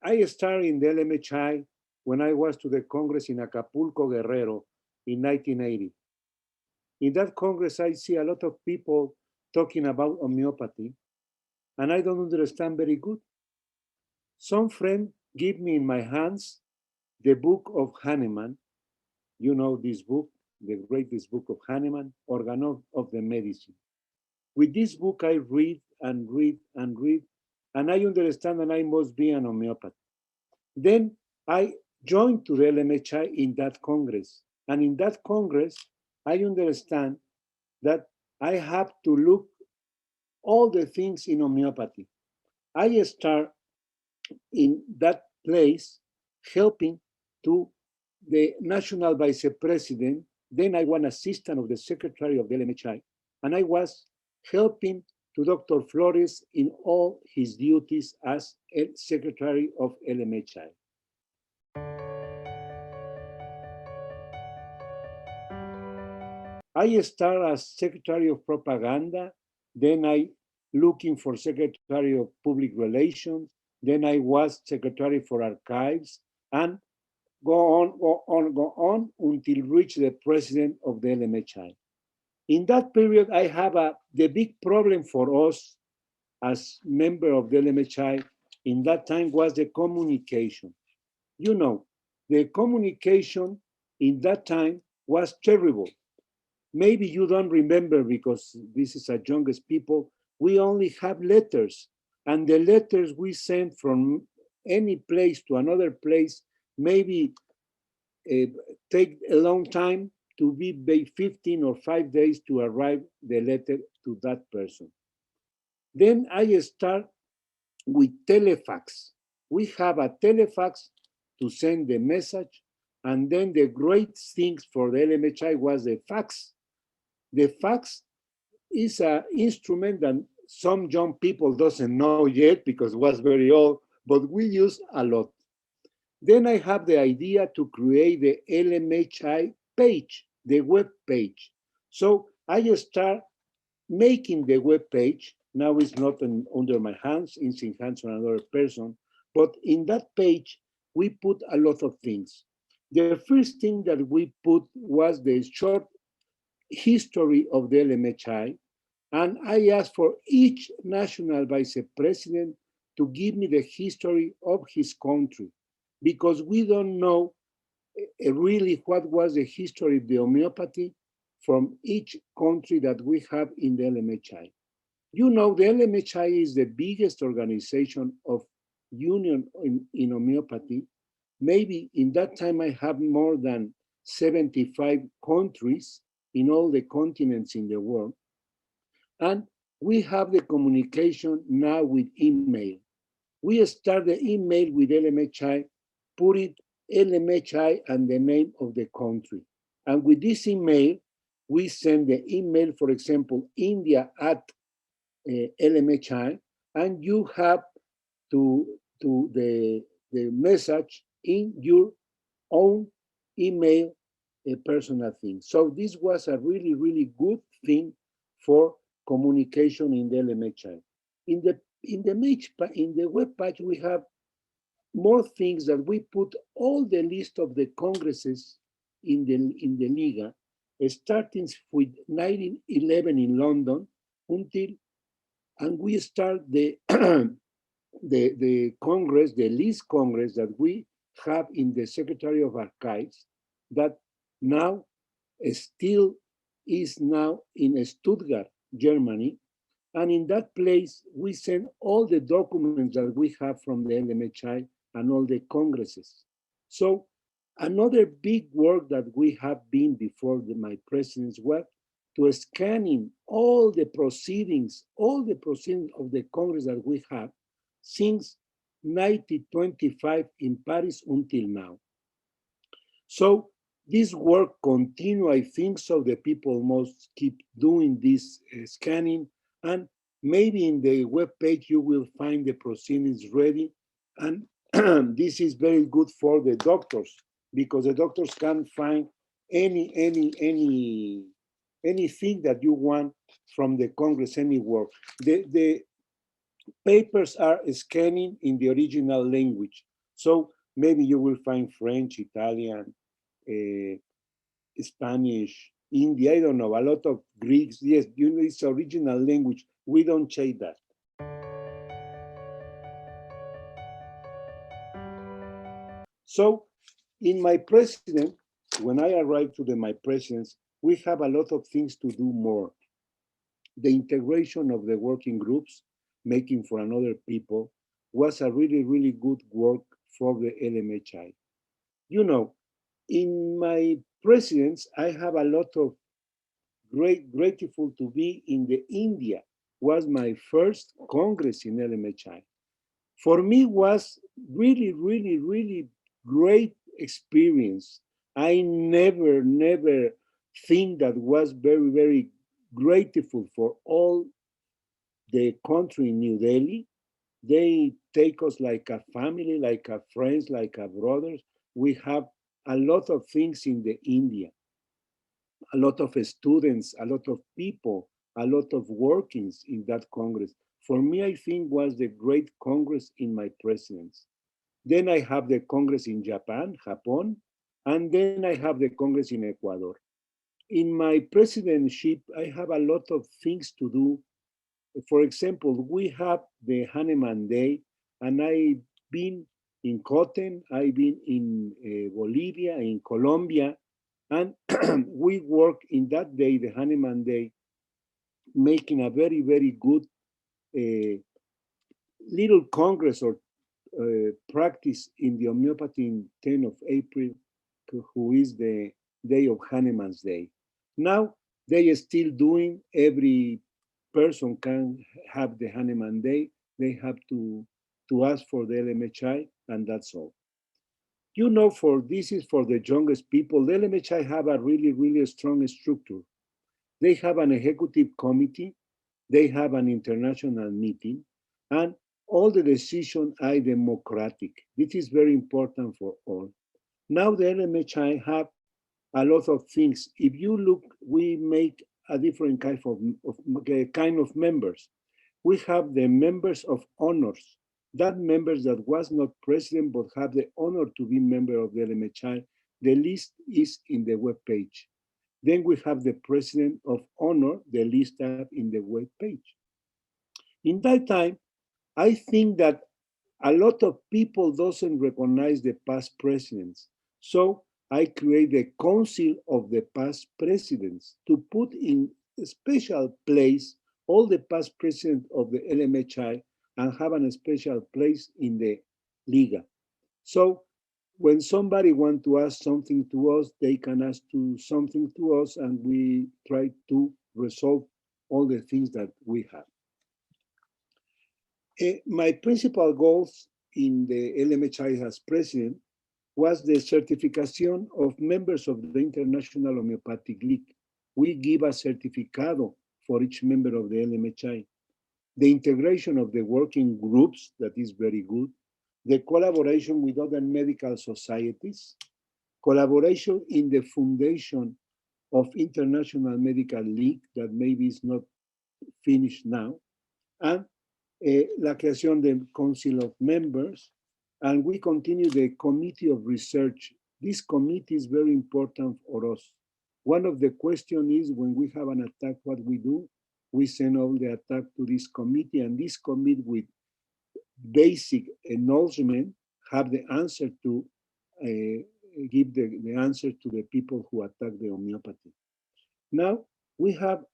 I started in the LMHI when I was to the Congress in Acapulco, Guerrero in 1980. In that Congress, I see a lot of people talking about homeopathy, and I don't understand very good. Some friend give me in my hands the book of Hahnemann. You know this book, the greatest book of Hahnemann, Organ of the Medicine. With this book, I read and read and read, and I understand that I must be an homeopath. Then I joined to the LMHI in that Congress. And in that Congress, I understand that I have to look all the things in homeopathy. I start in that place helping to the national vice president. Then I was assistant of the secretary of the LMHI, and I was helping to Dr. Flores in all his duties as secretary of LMHI. I start as secretary of propaganda, then I looking for secretary of public relations, then I was secretary for archives, and go on until reach the president of the LMHI. In that period, I have the big problem for us as member of the LMHI in that time was the communication. You know, the communication in that time was terrible. Maybe you don't remember because this is a youngest people. We only have letters, and the letters we send from any place to another place maybe take a long time to be 15 or 5 days to arrive the letter to that person. Then I start with telefax. We have a telefax to send the message, and then the great things for the LMHI was the fax. The fax is an instrument that some young people doesn't know yet because it was very old, but we use a lot. Then I have the idea to create the LMHI page, the web page. So I start making the web page. Now it's not under my hands, it's in hands of another person. But in that page, we put a lot of things. The first thing that we put was the short history of the LMHI. And I asked for each national vice president to give me the history of his country, because we don't know really what was the history of the homeopathy from each country that we have in the LMHI. You know, the LMHI is the biggest organization of union in homeopathy. Maybe in that time I have more than 75 countries in all the continents in the world. And we have the communication now with email. We start the email with LMHI, put it LMHI and the name of the country. And with this email, we send the email, for example, India at LMHI, and you have to the message in your own email personal thing. So this was a really, really good thing for communication in the LMHI. In the web page, we have more things that we put all the list of the congresses in the Liga, starting with 1911 in London until, and we start the the Congress, the least Congress that we have in the Secretary of Archives, that now still is now in Stuttgart, Germany. And in that place, we send all the documents that we have from the LMHI and all the congresses. So another big work that we have been before my presidency was to scanning all the proceedings of the Congress that we have since 1925 in Paris until now. So this work continue, I think, so the people must keep doing this scanning, and maybe in the web page you will find the proceedings ready. And this is very good for the doctors, because the doctors can find anything that you want from the Congress anywhere. The papers are scanning in the original language. So maybe you will find French, Italian, Spanish, Hindi, I don't know, a lot of Greeks. Yes, you know, it's original language. We don't change that. So in my president, when I arrived to my presidents, we have a lot of things to do more. The integration of the working groups, making for another people, was a really, really good work for the LMHI. You know, in my presidents, I have a lot of grateful to be in the India. Was my first Congress in LMHI. For me was really, really, really great experience. I never think that was very, very grateful for all the country in New Delhi. They take us like a family, like a friends, like a brothers. We have a lot of things in the India, a lot of students, a lot of people, a lot of workings in that Congress. For me, I think was the great Congress in my presidency. Then I have the Congress in Japan, and then I have the Congress in Ecuador. In my presidency, I have a lot of things to do. For example, we have the Hahnemann Day, and I've been in Coten, I've been in Bolivia, in Colombia, and we work in that day, the Hahnemann Day, making a very, very good uh, little congress or practice in the homeopathy in 10 of April, who is the day of Hahnemann's Day. Now, they are still doing, every person can have the Hahnemann Day. They have to ask for the LMHI, and that's all. You know, for this is for the youngest people. The LMHI have a really, really strong structure. They have an executive committee, they have an international meeting, and all the decisions are democratic. This is very important for all. Now the LMHI have a lot of things. If you look, we make a different kind of members. We have the members of honors. That members that was not president but have the honor to be member of the LMHI. The list is in the web page. Then we have the president of honor, the list up in the web page. In that time, I think that a lot of people doesn't recognize the past presidents. So I create the council of the past presidents to put in a special place all the past presidents of the LMHI and have a special place in the Liga. So when somebody want to ask something to us, they can ask to something to us, and we try to resolve all the things that we have. My principal goals in the LMHI as president was the certification of members of the International Homeopathic League. We give a certificado for each member of the LMHI. The integration of the working groups, that is very good. The collaboration with other medical societies, collaboration in the foundation of International Medical League, that maybe is not finished now, and la creación del Council of Members, and we continue the Committee of Research. This committee is very important for us. One of the questions is when we have an attack, what we do? We send all the attack to this committee, and this committee with basic acknowledgement have the answer to give the answer to the people who attack the homeopathy. Now, we have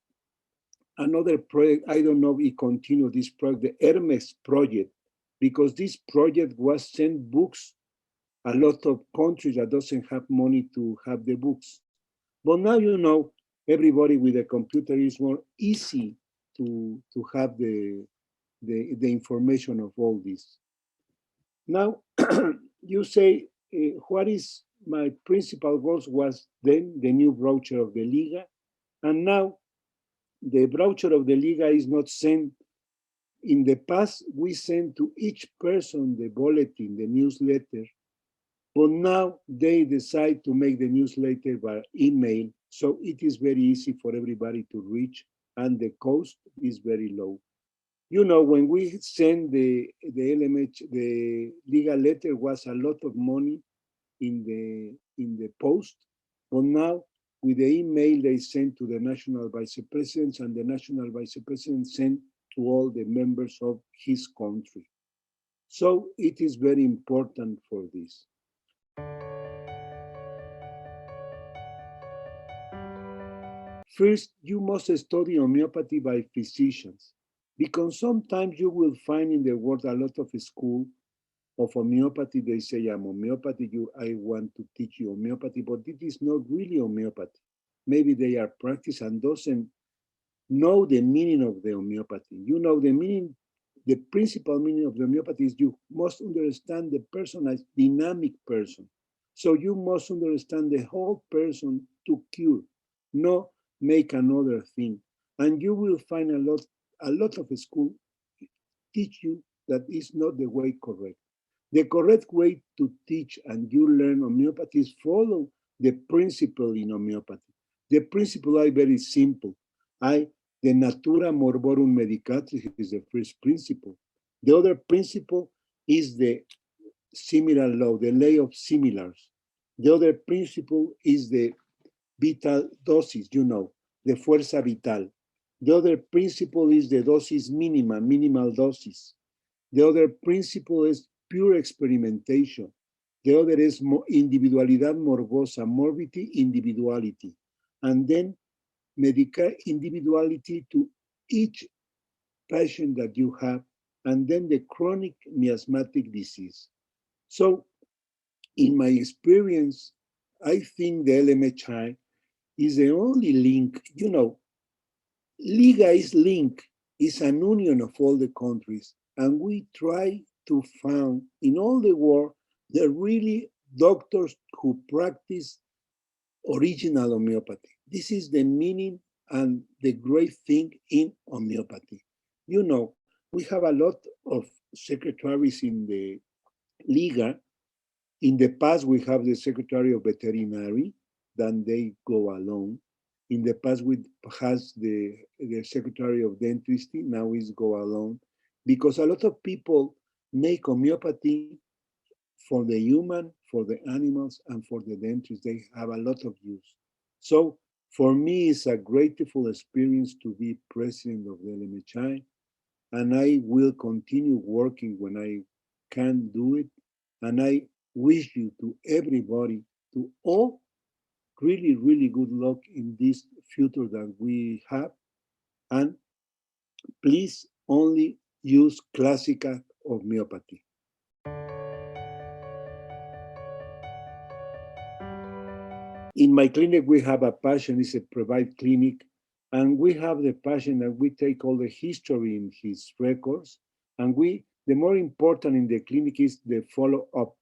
another project. I don't know if we continue this project, the Hermes project, because this project was sent books a lot of countries that doesn't have money to have the books. But now, you know, everybody with a computer is more easy to have the information of all this. Now, you say, what is my principal goals was then the new brochure of the Liga. And now the brochure of the Liga is not sent. In the past, we sent to each person the bulletin, the newsletter, but now they decide to make the newsletter by email, so it is very easy for everybody to reach, and the cost is very low. You know, when we send the LMH, the Liga letter was a lot of money in the post, but now with the email they sent to the national vice presidents, and the national vice president sent to all the members of his country. So it is very important for this. First, you must study homeopathy by physicians, because sometimes you will find in the world a lot of school of homeopathy. They say, I'm homeopathy, I want to teach you homeopathy, but it is not really homeopathy. Maybe they are practice and doesn't know the meaning of the homeopathy. You know the meaning, the principal meaning of the homeopathy is you must understand the person as dynamic person. So you must understand the whole person to cure, not make another thing. And you will find a lot of school teach you that is not the way correct. The correct way to teach and you learn homeopathy is follow the principle in homeopathy. The principle are very simple. The natura morborum medicatrix is the first principle. The other principle is the similar law, the lay of similars. The other principle is the vital doses, you know, the fuerza vital. The other principle is the dosis minima, minimal doses. The other principle is pure experimentation. The other is individualidad morbosa, morbidity, individuality. And then medical individuality to each patient that you have, and then the chronic miasmatic disease. So in my experience, I think the LMHI is the only link, you know, Liga is link, is an union of all the countries, and we try to find in all the world the really doctors who practice original homeopathy. This is the meaning and the great thing in homeopathy. You know, we have a lot of secretaries in the Liga. In the past, we have the Secretary of Veterinary, then they go alone. In the past, we has the Secretary of Dentistry, now is go alone. Because a lot of people make homeopathy for the human, for the animals, and for the dentist. They have a lot of use. So for me, it's a grateful experience to be president of the LMHI, and I will continue working when I can do it. And I wish you to everybody, to all, really, really good luck in this future that we have. And please only use classical homeopathy. In my clinic, we have a patient, it's a private clinic, and we have the patient and we take all the history in his records. And the more important in the clinic is the follow-up.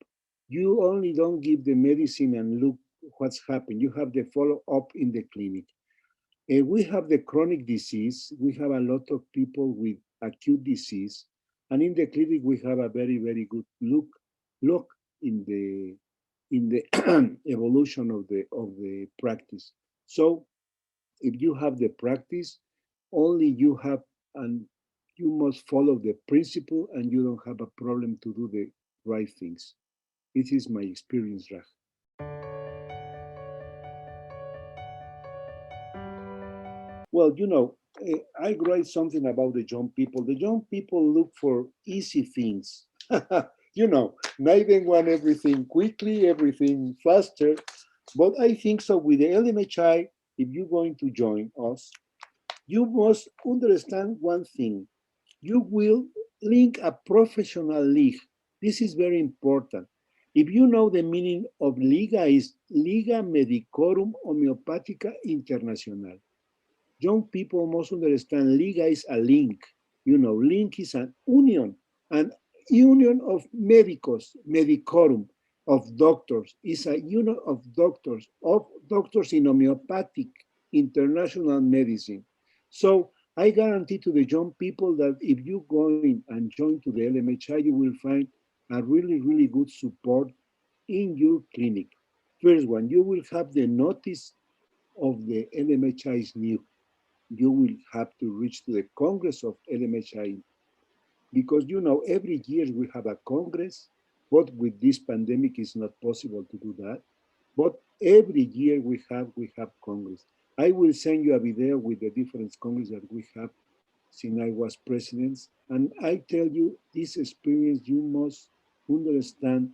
You only don't give the medicine and look what's happened. You have the follow-up in the clinic. We have the chronic disease. We have a lot of people with acute disease. And in the clinic, we have a very, very good look in the evolution of the practice. So if you have the practice, only you have, and you must follow the principle, and you don't have a problem to do the right things. This is my experience, Raj. Well, you know, I write something about the young people. The young people look for easy things. You know, they want everything quickly, everything faster. But I think so with the LMHI, if you're going to join us, you must understand one thing. You will link a professional league. This is very important. If you know the meaning of Liga is Liga Medicorum Homeopatica Internacional. Young people must understand Liga is a link. You know, link is an union of medicos, medicorum, of doctors, is a union of doctors in homeopathic international medicine. So I guarantee to the young people that if you go in and join to the LMHI, you will find a really, really good support in your clinic. First one, you will have the notice of the LMHI is new. You will have to reach to the Congress of LMHI because you know every year we have a congress, but with this pandemic it's not possible to do that. But every year we have congress. I will send you a video with the different congress that we have since I was president. And I tell you, this experience you must understand.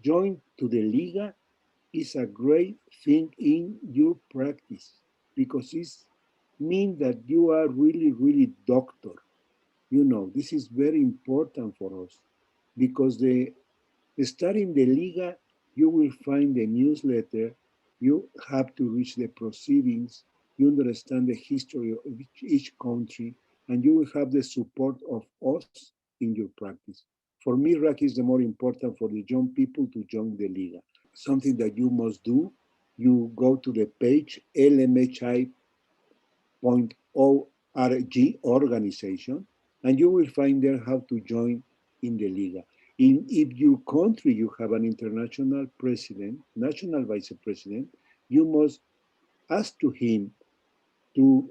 Join to the Liga is a great thing in your practice because it means that you are really, really doctor. You know, this is very important for us because the starting the Liga, you will find the newsletter, you have to reach the proceedings, you understand the history of each country, and you will have the support of us in your practice. For me, RAC is the more important for the young people to join the Liga. Something that you must do, you go to the page lmhi.org organization, and you will find there how to join in the Liga. If your country you have an international president, national vice president, you must ask to him to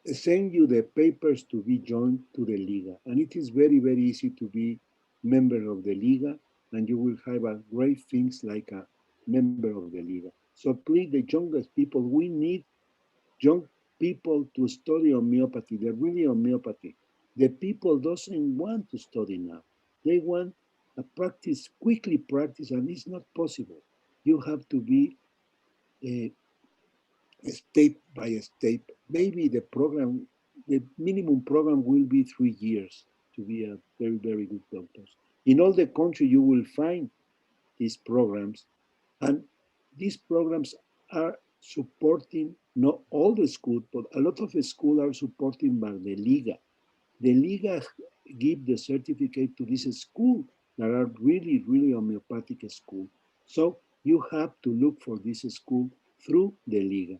send you the papers to be joined to the Liga. And it is very, very easy to be member of the Liga, and you will have a great things like a member of the Liga. So please, the youngest people, we need young people to study homeopathy. They're really homeopathy. The people doesn't want to study now. They want a practice, quickly practice, and it's not possible. You have to be uh, step by step. Maybe the program, the minimum program will be 3 years to be a very, very good doctor. In all the country, you will find these programs, and these programs are supporting not all the schools, but a lot of the schools are supporting by the Liga. The Liga give the certificate to this school that are really, really homeopathic school. So you have to look for this school through the Liga.